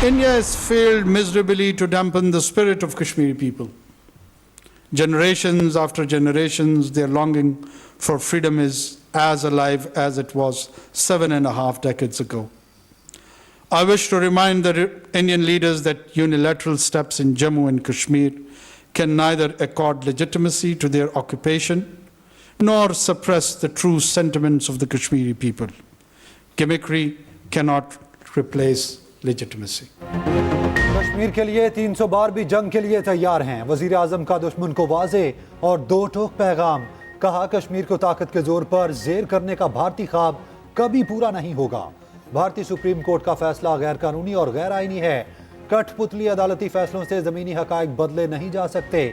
India has failed miserably to dampen the spirit of Kashmiri people. Generations after generations, their longing for freedom is as alive as it was 7.5 decades ago. I wish to remind the Indian leaders that unilateral steps in Jammu and Kashmir can neither accord legitimacy to their occupation nor suppress the true sentiments of the Kashmiri people. Gimmickry cannot replace legitimacy. Kashmir کے لیے 300 بار بھی جنگ کے لیے تیار ہیں. وزیر اعظم کا دشمن کو واضح اور دو ٹوک پیغام. کہا کشمیر کو طاقت کے زور پر زیر کرنے کا بھارتی خواب کبھی پورا نہیں ہوگا. بھارتی سپریم کورٹ کا فیصلہ غیر قانونی اور غیر آئینی ہے. کٹھ پتلی عدالتی فیصلوں سے زمینی حقائق بدلے نہیں جا سکتے.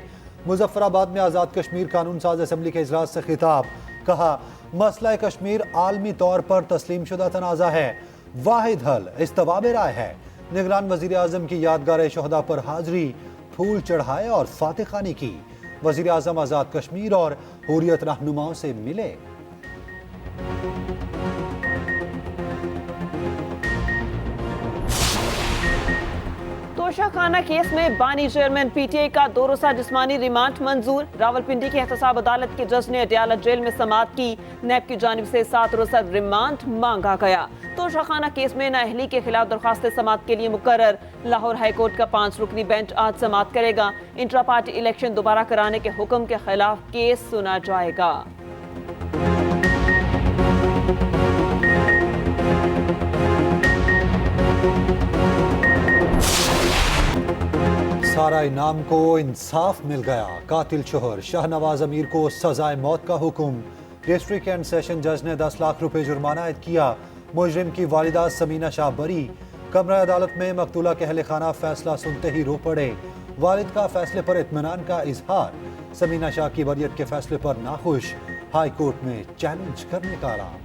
مظفر آباد میں آزاد کشمیر قانون ساز اسمبلی کے اجلاس سے خطاب. کہا مسئلہ کشمیر عالمی طور پر تسلیم شدہ تنازع ہے. واحد حل استواب رائے ہے. نگران وزیر اعظم کی یادگار شہداء پر حاضری, پھول چڑھائے اور فاتح خوانی کی. وزیر اعظم آزاد کشمیر اور حریت رہنماؤں سے ملے. توشہ خانہ کیس میں بانی چیئرمین پی ٹی آئی کا 2 روزہ جسمانی ریمانڈ منظور. راولپنڈی کی احتساب عدالت کے جج نے اڈیالہ جیل میں سماعت کی. نیب کی جانب سے 7 روزہ ریمانڈ مانگا گیا. توشہ خانہ کیس میں نااہلی کے خلاف درخواست سماعت کے لیے مقرر. لاہور ہائی کورٹ کا 5 رکنی بینچ آج سماعت کرے گا. انٹرا پارٹی الیکشن دوبارہ کرانے کے حکم کے خلاف کیس سنا جائے گا. سارا انعام کو انصاف مل گیا. قاتل شوہر شاہ نواز امیر کو سزائے موت کا حکم. ڈسٹرکٹ اینڈ سیشن جج نے 10 لاکھ روپے جرمانہ عائد کیا. مجرم کی والدہ سمینہ شاہ بری. کمرہ عدالت میں مقتولہ کے اہل خانہ فیصلہ سنتے ہی رو پڑے. والد کا فیصلے پر اطمینان کا اظہار. سمینہ شاہ کی بریت کے فیصلے پر ناخوش. ہائی کورٹ میں چیلنج کرنے کا اعلان.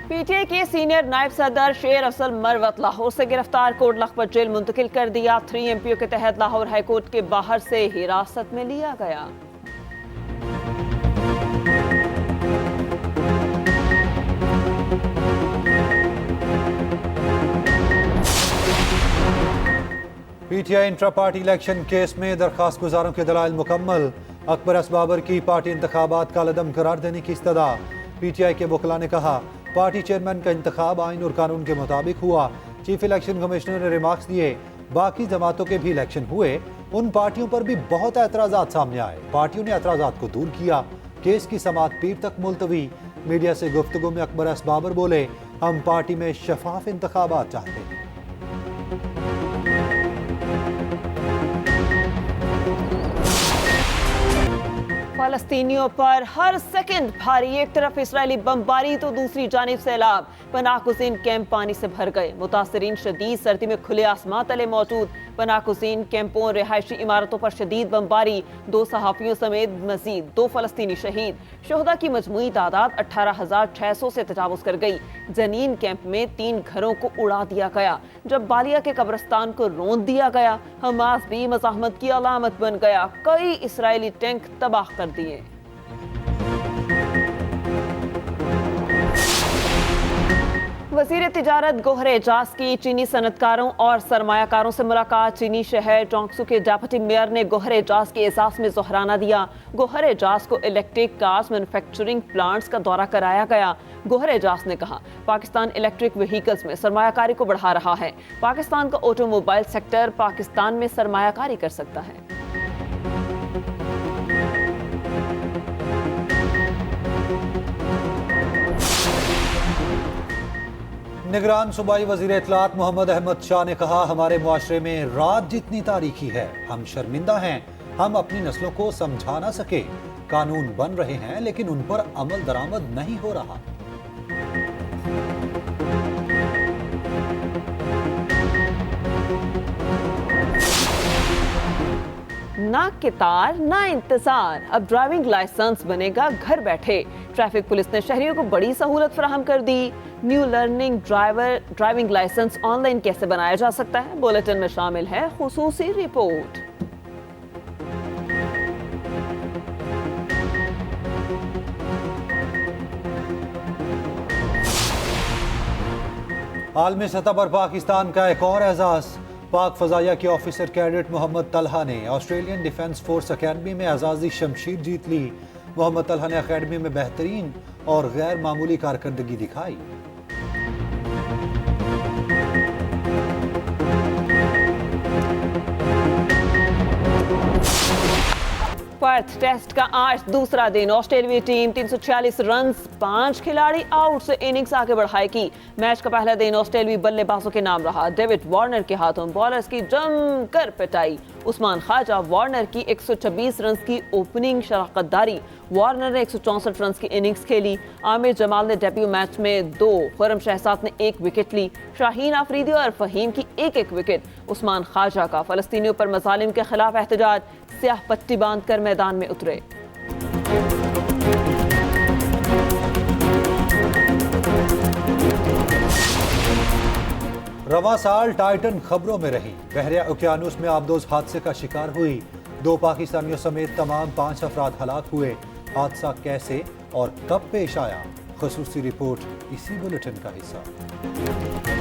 پی ٹی آئی کے سینئر نائب صدر شیر افضل مروت لاہور سے گرفتار. کوٹ لکھپت جیل منتقل کر دیا. 3 ایم پیوں کے تحت لاہور ہائی کورٹ کے باہر سے حراست میں لیا گیا. P T I intra party election case میں درخواست گزاروں کے دلائل مکمل. اکبر ایس بابر کی پارٹی انتخابات کا عدم قرار دینے کی استدعا. پی ٹی آئی کے وکلاء نے کہا پارٹی چیئرمین کا انتخاب آئین اور قانون کے مطابق ہوا. چیف الیکشن کمشنر نے ریمارکس دیے باقی جماعتوں کے بھی الیکشن ہوئے, ان پارٹیوں پر بھی بہت اعتراضات سامنے آئے. پارٹیوں نے اعتراضات کو دور کیا. کیس کی سماعت پیر تک ملتوی. میڈیا سے گفتگو میں اکبر ایس بابر بولے ہم پارٹی میں شفاف انتخابات چاہتے ہیں. فلسطینیوں پر ہر سیکنڈ بھاری. ایک طرف اسرائیلی بمباری تو دوسری جانب سیلاب. پناہ گزین کیمپ پانی سے بھر گئے. متاثرین شدید سردی میں کھلے آسمان تلے موجود. پناہ گزین کیمپوں رہائشی عمارتوں پر شدید بمباری. 2 صحافیوں سمیت مزید 2 فلسطینی شہید. شہداء کی مجموعی تعداد 18,600 سے تجاوز کر گئی. جنین کیمپ میں 3 گھروں کو اڑا دیا گیا. جب بالیا کے قبرستان کو روند دیا گیا. حماس بھی مزاحمت کی علامت بن گیا. کئی اسرائیلی ٹینک تباہ کر دیے. وزیر تجارت گوہر اعجاز کی چینی صنعتکاروں اور سرمایہ کاروں سے ملاقات. چینی شہر جونگسو کے ڈیپٹی میئر نے گوہر اعجاز کے اعزاز میں ظہرانہ دیا. گوہر اعجاز کو الیکٹرک کارز مینوفیکچرنگ پلانٹس کا دورہ کرایا گیا. گوہر اعجاز نے کہا پاکستان الیکٹرک وہیکلز میں سرمایہ کاری کو بڑھا رہا ہے. پاکستان کا آٹو موبائل سیکٹر پاکستان میں سرمایہ کاری کر سکتا ہے. نگران صوبائی وزیر اطلاعات محمد احمد شاہ نے کہا ہمارے معاشرے میں رات جتنی تاریخی ہے. ہم شرمندہ ہیں, ہم اپنی نسلوں کو سمجھا نہ سکے. قانون بن رہے ہیں لیکن ان پر عمل درآمد نہیں ہو رہا. نہ قطار نہ انتظار. اب ڈرائیونگ لائسنس بنے گا گھر بیٹھے. ٹریفک پولیس نے شہریوں کو بڑی سہولت فراہم کر دی. New learning driving licence online کیسے بنایا جا سکتا ہے, بلیٹن میں شامل ہے خصوصی رپورٹ. عالمی سطح پر پاکستان کا ایک اور اعزاز، پاک فضائیہ کے آفیسر کیڈٹ محمد طلحہ نے آسٹریلین ڈیفنس فورس اکیڈمی میں اعزازی شمشیر جیت لی۔ محمد طلحہ نے اکیڈمی میں بہترین اور غیر معمولی کارکردگی دکھائی۔ پرتھ ٹیسٹ کا آج دوسرا دن، آسٹریلوی ٹیم 346 رنز 5 کھلاڑی آؤٹ سے اننگز آگے بڑھائے گی۔ میچ کا پہلا دن آسٹریلوی بلے بازوں کے نام رہا، ڈیوڈ وارنر کے ہاتھوں بالرز کی جم کر پٹائی۔ عثمان خواجہ وارنر کی 126 رنز کی اوپننگ شراکت داری، وارنر نے 164 رنز کی اننگز کھیلی۔ عامر جمال نے ڈیبیو میچ میں 2، خرم شہزاد نے 1 وکٹ لی، شاہین آفریدی اور فہیم کی 1 وکٹ۔ عثمان خواجہ کا فلسطینیوں پر مظالم کے خلاف احتجاج، سیاہ پٹی باندھ کر میدان میں اترے۔ رواں سال ٹائٹن خبروں میں رہی، بحریہ اوقیانوس میں آبدوز حادثے کا شکار ہوئی، 2 پاکستانیوں سمیت تمام 5 افراد ہلاک ہوئے۔ حادثہ کیسے اور کب پیش آیا، خصوصی رپورٹ اسی بلیٹن کا حصہ۔